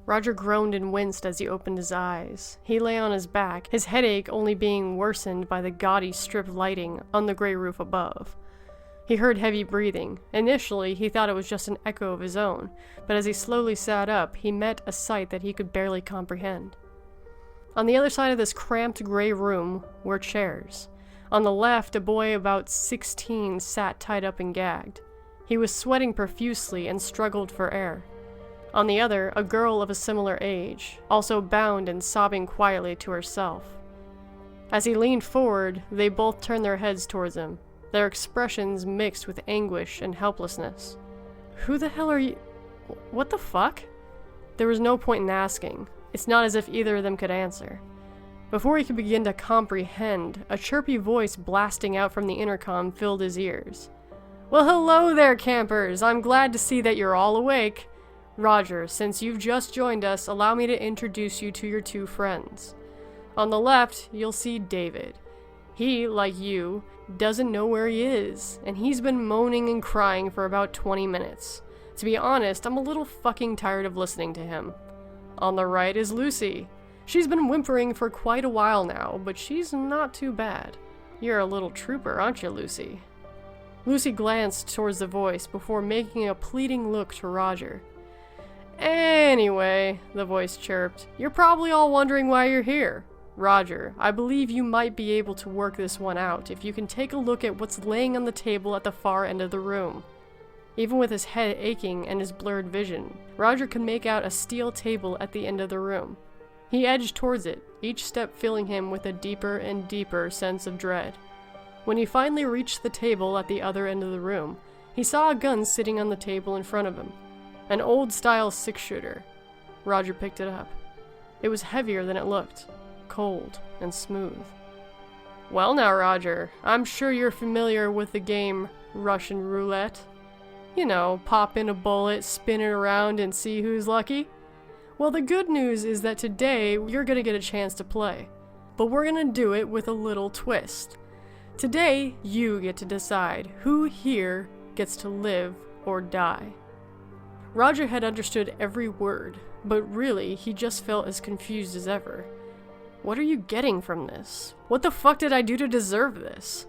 Roger groaned and winced as he opened his eyes. He lay on his back, his headache only being worsened by the gaudy strip lighting on the gray roof above. He heard heavy breathing. Initially, he thought it was just an echo of his own, but as he slowly sat up, he met a sight that he could barely comprehend. On the other side of this cramped gray room were chairs. On the left, a boy about 16 sat tied up and gagged. He was sweating profusely and struggled for air. On the other, a girl of a similar age, also bound and sobbing quietly to herself. As he leaned forward, they both turned their heads towards him, their expressions mixed with anguish and helplessness. "Who the hell are you? What the fuck?" There was no point in asking. It's not as if either of them could answer. Before he could begin to comprehend, a chirpy voice blasting out from the intercom filled his ears. "Well, hello there, campers! I'm glad to see that you're all awake. Roger, since you've just joined us, allow me to introduce you to your two friends. On the left, you'll see David. He, like you, doesn't know where he is, and he's been moaning and crying for about 20 minutes. To be honest, I'm a little fucking tired of listening to him. On the right is Lucy. She's been whimpering for quite a while now, but she's not too bad. You're a little trooper, aren't you, Lucy?" Lucy glanced towards the voice before making a pleading look to Roger. "Anyway," the voice chirped, "you're probably all wondering why you're here. Roger, I believe you might be able to work this one out if you can take a look at what's laying on the table at the far end of the room." Even with his head aching and his blurred vision, Roger could make out a steel table at the end of the room. He edged towards it, each step filling him with a deeper and deeper sense of dread. When he finally reached the table at the other end of the room, he saw a gun sitting on the table in front of him. An old-style six-shooter. Roger picked it up. It was heavier than it looked, cold and smooth. "Well now, Roger, I'm sure you're familiar with the game Russian Roulette. You know, pop in a bullet, spin it around, and see who's lucky. Well, the good news is that today you're gonna get a chance to play. But we're gonna do it with a little twist. Today, you get to decide who here gets to live or die." Roger had understood every word, but really, he just felt as confused as ever. What are you getting from this? What the fuck did I do to deserve this?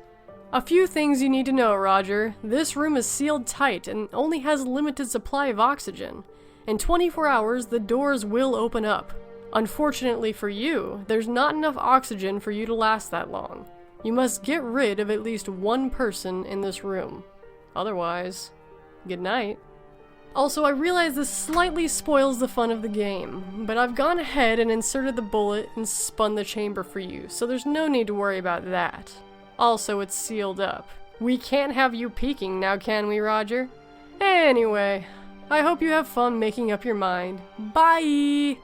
"A few things you need to know, Roger. This room is sealed tight and only has a limited supply of oxygen. In 24 hours, the doors will open up. Unfortunately for you, there's not enough oxygen for you to last that long. You must get rid of at least one person in this room. Otherwise, good night. Also, I realize this slightly spoils the fun of the game, but I've gone ahead and inserted the bullet and spun the chamber for you, so there's no need to worry about that. Also, it's sealed up. We can't have you peeking now, can we, Roger? Anyway, I hope you have fun making up your mind. Bye!"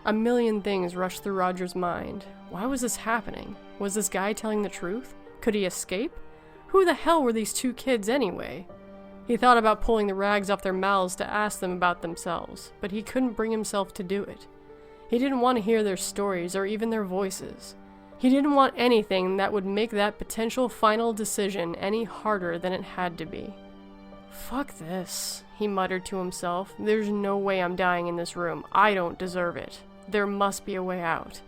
A million things rushed through Roger's mind. Why was this happening? Was this guy telling the truth? Could he escape? Who the hell were these two kids anyway? He thought about pulling the rags off their mouths to ask them about themselves, but he couldn't bring himself to do it. He didn't want to hear their stories or even their voices. He didn't want anything that would make that potential final decision any harder than it had to be. "Fuck this," he muttered to himself. "There's no way I'm dying in this room. I don't deserve it. There must be a way out."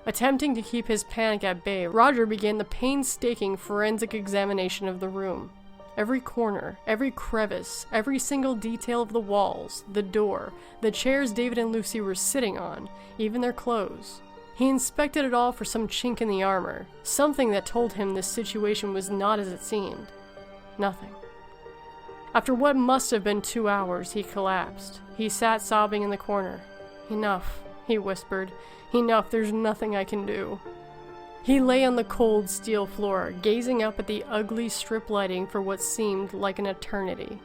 Attempting to keep his panic at bay, Roger began the painstaking forensic examination of the room. Every corner, every crevice, every single detail of the walls, the door, the chairs David and Lucy were sitting on, even their clothes. He inspected it all for some chink in the armor, something that told him this situation was not as it seemed. Nothing. After what must have been 2 hours, he collapsed. He sat sobbing in the corner. "Enough," he whispered. "Enough, there's nothing I can do." He lay on the cold steel floor, gazing up at the ugly strip lighting for what seemed like an eternity.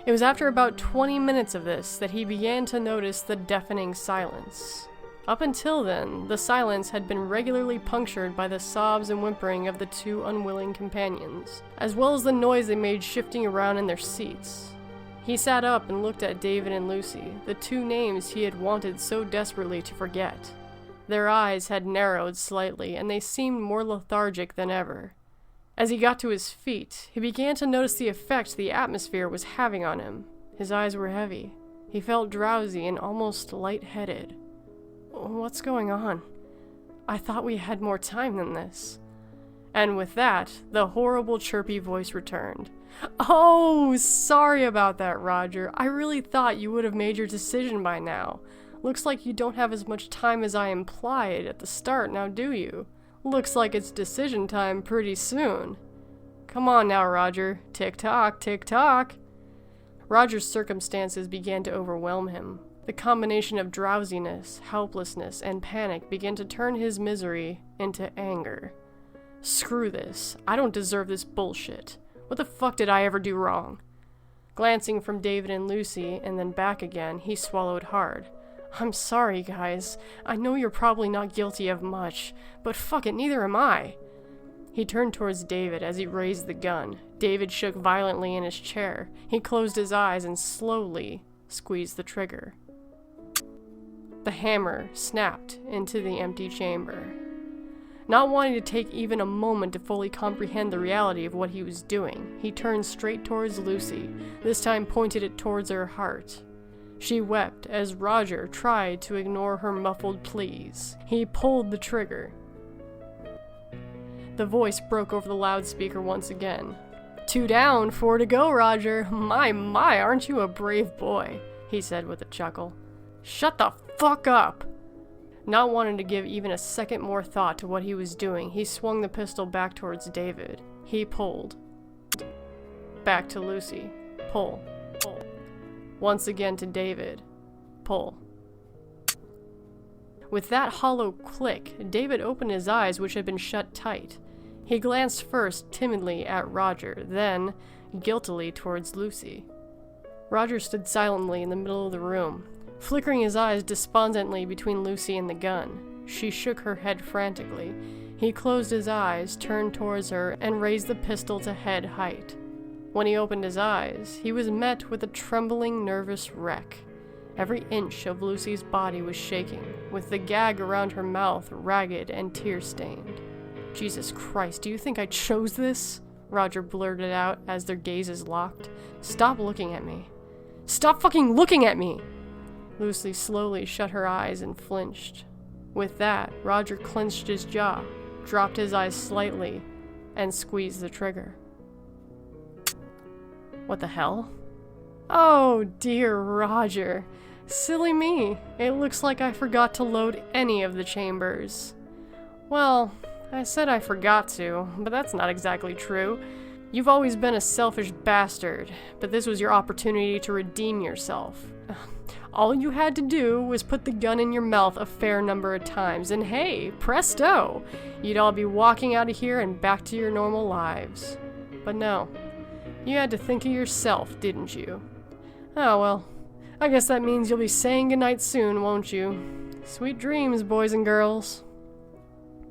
It was after about 20 minutes of this that he began to notice the deafening silence. Up until then, the silence had been regularly punctured by the sobs and whimpering of the two unwilling companions, as well as the noise they made shifting around in their seats. He sat up and looked at David and Lucy, the two names he had wanted so desperately to forget. Their eyes had narrowed slightly, and they seemed more lethargic than ever. As he got to his feet, he began to notice the effect the atmosphere was having on him. His eyes were heavy. He felt drowsy and almost lightheaded. What's going on? I thought we had more time than this. And with that, the horrible chirpy voice returned. Oh, sorry about that, Roger. I really thought you would have made your decision by now. Looks like you don't have as much time as I implied at the start, now do you? Looks like it's decision time pretty soon. Come on now, Roger. Tick-tock, tick-tock. Roger's circumstances began to overwhelm him. The combination of drowsiness, helplessness, and panic began to turn his misery into anger. Screw this. I don't deserve this bullshit. What the fuck did I ever do wrong? Glancing from David and Lucy and then back again, he swallowed hard. I'm sorry, guys. I know you're probably not guilty of much, but fuck it, neither am I. He turned towards David as he raised the gun. David shook violently in his chair. He closed his eyes and slowly squeezed the trigger. The hammer snapped into the empty chamber. Not wanting to take even a moment to fully comprehend the reality of what he was doing, he turned straight towards Lucy, this time pointed it towards her heart. She wept as Roger tried to ignore her muffled pleas. He pulled the trigger. The voice broke over the loudspeaker once again. 2 down, 4 to go, Roger. My, aren't you a brave boy, he said with a chuckle. Shut the fuck up! Not wanting to give even a second more thought to what he was doing, he swung the pistol back towards David. He pulled. Back to Lucy. Pull. Pull. Once again to David. Pull. With that hollow click, David opened his eyes, which had been shut tight. He glanced first timidly at Roger, then guiltily towards Lucy. Roger stood silently in the middle of the room, flickering his eyes despondently between Lucy and the gun. She shook her head frantically. He closed his eyes, turned towards her, and raised the pistol to head height. When he opened his eyes, he was met with a trembling, nervous wreck. Every inch of Lucy's body was shaking, with the gag around her mouth ragged and tear-stained. Jesus Christ, do you think I chose this? Roger blurted out as their gazes locked. Stop looking at me. Stop fucking looking at me! Lucy slowly shut her eyes and flinched. With that, Roger clenched his jaw, dropped his eyes slightly, and squeezed the trigger. What the hell? Oh dear, Roger. Silly me. It looks like I forgot to load any of the chambers. Well, I said I forgot to, but that's not exactly true. You've always been a selfish bastard, but this was your opportunity to redeem yourself. All you had to do was put the gun in your mouth a fair number of times, and hey, presto! You'd all be walking out of here and back to your normal lives. But no. You had to think of yourself, didn't you? Oh well, I guess that means you'll be saying goodnight soon, won't you? Sweet dreams, boys and girls.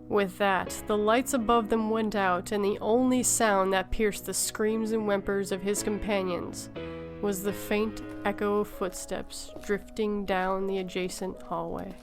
With that, the lights above them went out, and the only sound that pierced the screams and whimpers of his companions was the faint echo of footsteps drifting down the adjacent hallway.